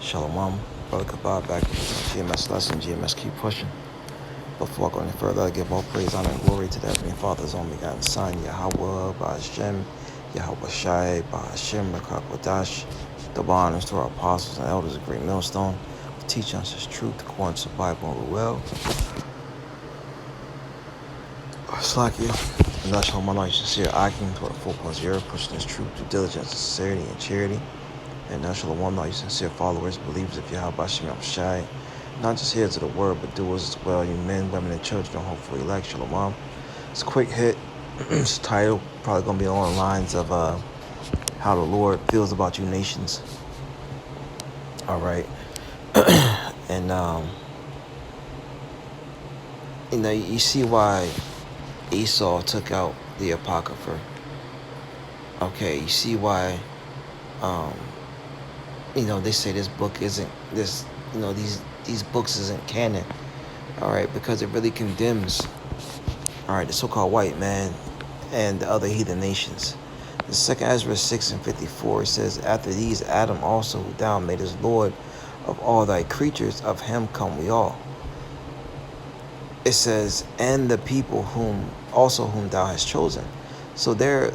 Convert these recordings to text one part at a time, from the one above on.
Shalom, Brother Kabah back with GMS lesson. GMS keep pushing. Before I go any further, I give all praise, honor, and glory to the Heavenly Father's only begotten Son, Yahawah Bahasham Yahawashi, Bahasham Yahawashi. Double honors to our apostles and elders of Great Millstone for teaching us His truth according to the Bible and will. Slakia, and that's how my life sincere acting toward a full plus year, pushing His truth through diligence, sincerity, and charity. And now Shalom, all you sincere followers, believers of Yahawah Bahasham Yahawashi, not just hearers of the word, but doers as well. You men, women, and children, don't hopefully elect. Shalom. It's a quick hit. It's title probably going to be along the lines of how the Lord feels about you nations. All right. And, you see why Esau took out the Apocrypha. Okay, you see why, they say this book isn't, these books isn't canon. All right, because it really condemns, all right, the so-called white man and the other heathen nations. The second Ezra 6:54 says, after these Adam also, who thou madest Lord of all thy creatures, of him come we all. It says, and the people whom thou hast chosen. So there,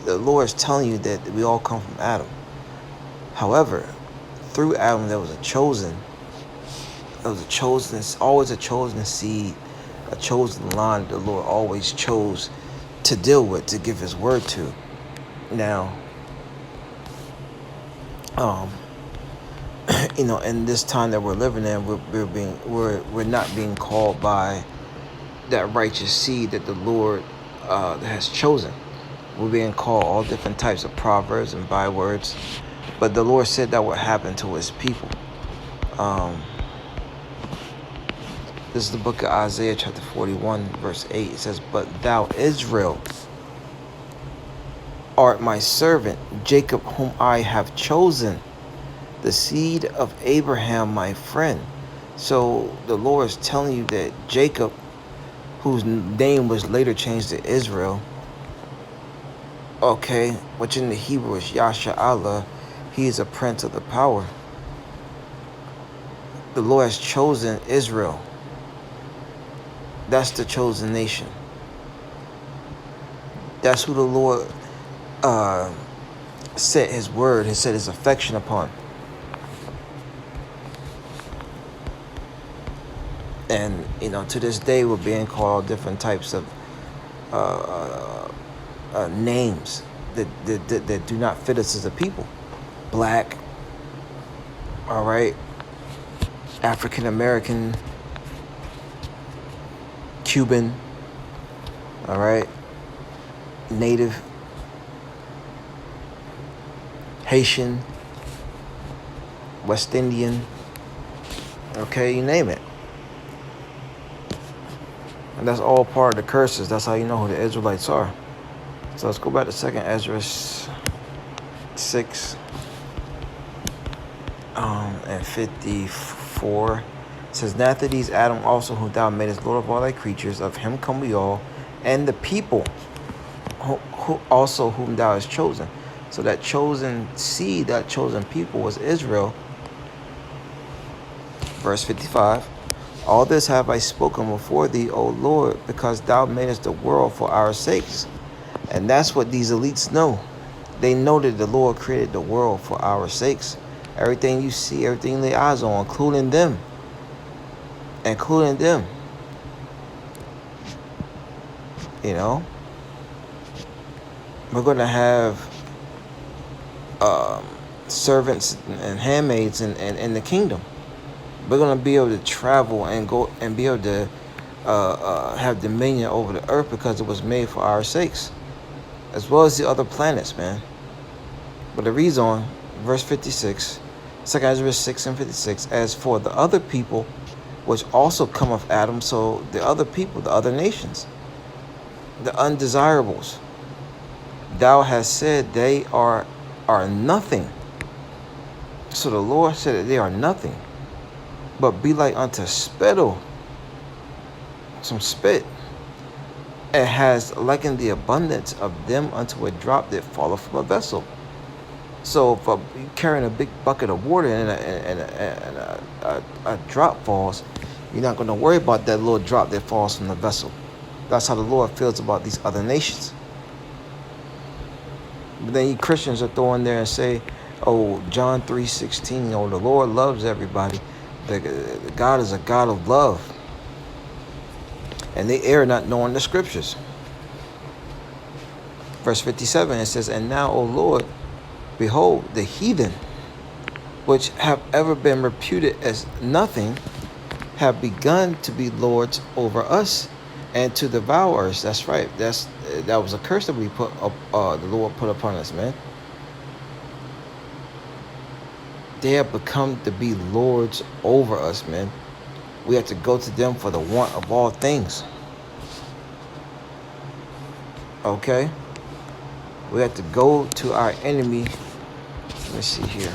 the Lord is telling you that we all come from Adam. However, through Adam there was a chosen. It's always a chosen seed, a chosen line the Lord always chose to deal with, to give His word to. Now, in this time that we're living in, we're not being called by that righteous seed that the Lord has chosen. We're being called all different types of proverbs and bywords, but the Lord said that would happen to His people. This is the book of Isaiah chapter 41 verse 8. It says, but thou Israel art my servant, Jacob whom I have chosen, the seed of Abraham my friend. So the Lord is telling you that Jacob, whose name was later changed to Israel, okay, which in the Hebrew is Yasha, he is a prince of the power. The Lord has chosen Israel. That's the chosen nation. That's who the Lord set His word, He set His affection upon. And, to this day, we're being called different types of names that do not fit us as a people. Black, all right, African American, Cuban, all right, Native, Haitian, West Indian, okay, you name it. And that's all part of the curses. That's how you know who the Israelites are. So let's go back to 2nd Ezra 6 and 54. It says, now after these Adam also, whom thou madest Lord of all thy creatures, of him come we all, and the people who also whom thou hast chosen. So that chosen seed, that chosen people was Israel. Verse 55. All this have I spoken before thee, O Lord, because thou madest the world for our sakes. And that's what these elites know. They know that the Lord created the world for our sakes. Everything you see, everything you lay eyes on, including them. We're going to have servants and handmaids in the kingdom. We're going to be able to travel and go and be able to have dominion over the earth because it was made for our sakes, as well as the other planets, man. But it reads on, verse 56, 2 Ezra 6 and 56, as for the other people, which also come of Adam, so the other people, the other nations, the undesirables, thou hast said they are nothing. So the Lord said that they are nothing, but be like unto spittle, some spit. It has likened the abundance of them unto a drop that falleth from a vessel. So if you're carrying a big bucket of water and a drop falls, you're not going to worry about that little drop that falls from the vessel. That's how the Lord feels about these other nations. But then you Christians are throwing there and say, oh, John 3:16, oh, the Lord loves everybody. God is a God of love. And they err not knowing the scriptures. Verse 57, it says, and now, O Lord, behold, the heathen, which have ever been reputed as nothing, have begun to be lords over us and to devour us. That's right. That was a curse that we put up. The Lord put upon us, man. They have become to be lords over us, man. We have to go to them for the want of all things. Okay? We have to go to our enemy. Let me see here.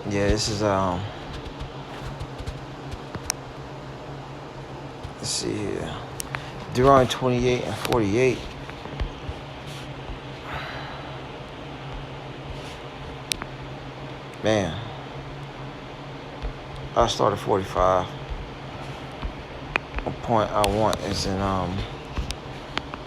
Yeah, this is let's see here. Deuteronomy 28 and 48. Man. I started 45. The point I want is in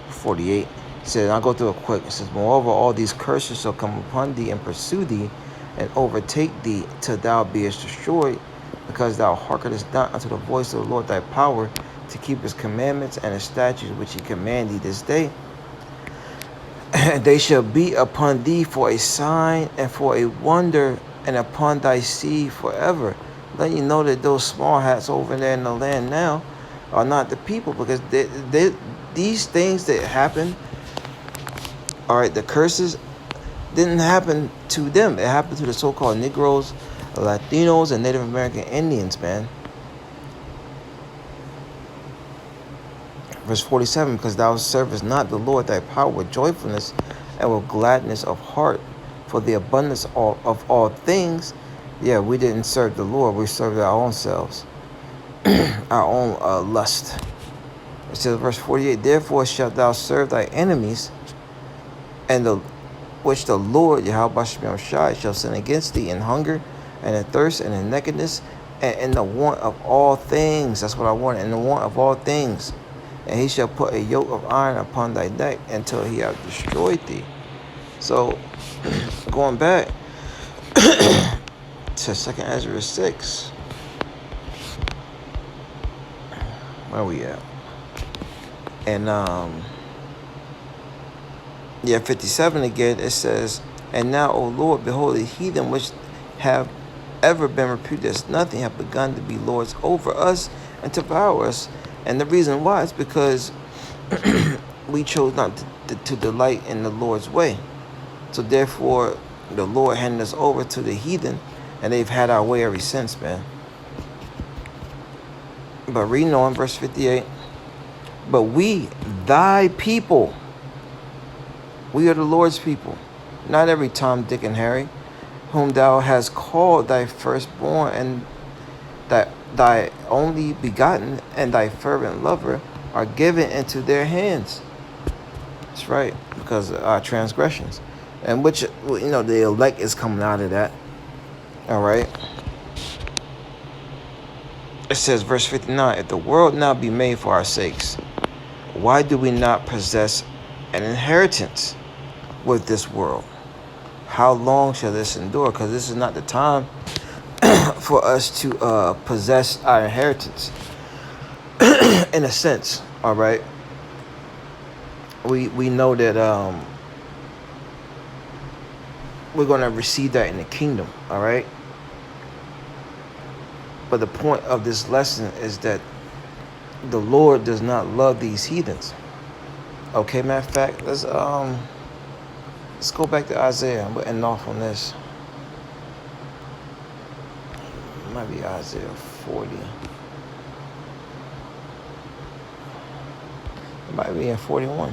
48. It says, I'll go through it quick. It says, moreover, all these curses shall come upon thee and pursue thee and overtake thee till thou beest destroyed, because thou hearkenest not unto the voice of the Lord thy power, to keep his commandments and his statutes which he command thee this day. And they shall be upon thee for a sign and for a wonder, and upon thy seed forever. Let you know that those small hats over there in the land now are not the people, because these things that happen, all right, the curses didn't happen to them. It happened to the so-called Negroes, Latinos, and Native American Indians, man. Verse 47, because thou servest not the Lord thy power with joyfulness and with gladness of heart for the abundance of all things. Yeah, we didn't serve the Lord. We served our own selves, our own lust. It says, verse 48, therefore shalt thou serve thy enemies, and which the Lord, Yahawah Bahasham Yahawashi, shall send against thee in hunger and in thirst and in nakedness and in the want of all things. That's what I want, in the want of all things. And he shall put a yoke of iron upon thy neck until he have destroyed thee. So, going back to 2 Ezra 6. Where we at? And, 57 again, it says, and now, O Lord, behold, the heathen which have ever been reputed as nothing have begun to be lords over us and to devour us. And the reason why is because we chose not to delight in the Lord's way. So therefore, the Lord handed us over to the heathen, and they've had our way ever since, man. But reading on verse 58, but we, thy people, we are the Lord's people, not every Tom, Dick, and Harry, whom thou hast called thy firstborn, and thy only begotten and thy fervent lover are given into their hands. That's right, because of our transgressions. And which, the elect is coming out of that. All right. It says, verse 59, if the world now be made for our sakes, why do we not possess an inheritance with this world? How long shall this endure? Because this is not the time for us to possess our inheritance. In a sense, all right. We know that we're going to receive that in the kingdom, all right. But the point of this lesson is that the Lord does not love these heathens. Okay, matter of fact, let's go back to Isaiah. We're ending off on this. It might be Isaiah 40. It might be in 41.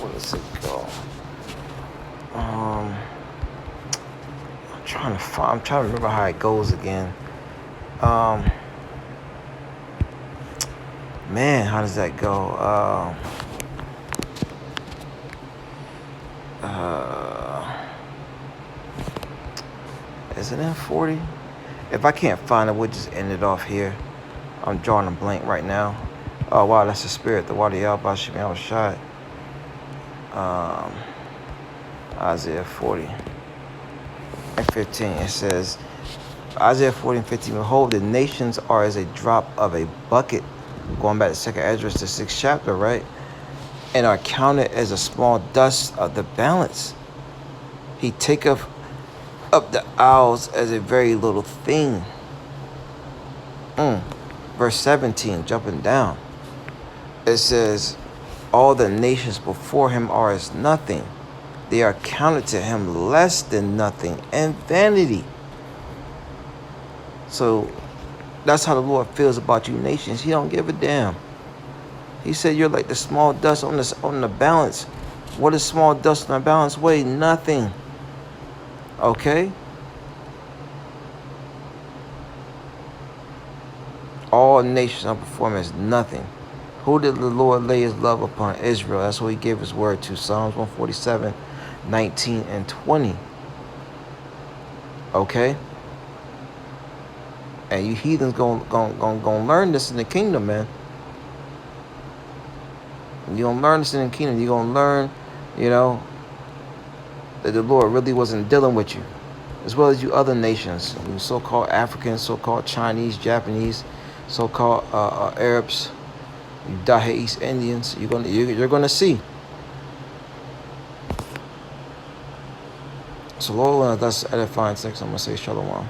Where does it go? I'm trying to remember how it goes again. Man, how does that go? Is it in 40? If I can't find it, we'll just end it off here. I'm drawing a blank right now. Oh, wow, that's the spirit. The water Yahawah Bahasham Yahawashi. Isaiah 40 and 15. It says, Isaiah 40 and 15, behold, the nations are as a drop of a bucket. Going back to 2nd Esdras, the 6th chapter, right? And are counted as a small dust of the balance. He taketh up the isles as a very little thing. Verse 17, jumping down. It says, all the nations before him are as nothing. They are counted to him less than nothing and vanity. So that's how the Lord feels about you nations. He don't give a damn. He said you're like the small dust on the balance. What does small dust on the balance weigh? Nothing. Okay? All nations are before him as nothing. Who did the Lord lay his love upon? Israel. That's what he gave his word to. Psalms 147, 19 and 20. Okay? And you heathens gonna learn this in the kingdom, man. You're gonna learn this in the kingdom. You're gonna learn, that the Lord really wasn't dealing with you, as well as you other nations, you so-called Africans, so-called Chinese, Japanese, so-called Arabs, you Dahe East Indians. You're gonna see. So Lord, that's edifying. Next, I'm gonna say Shalom.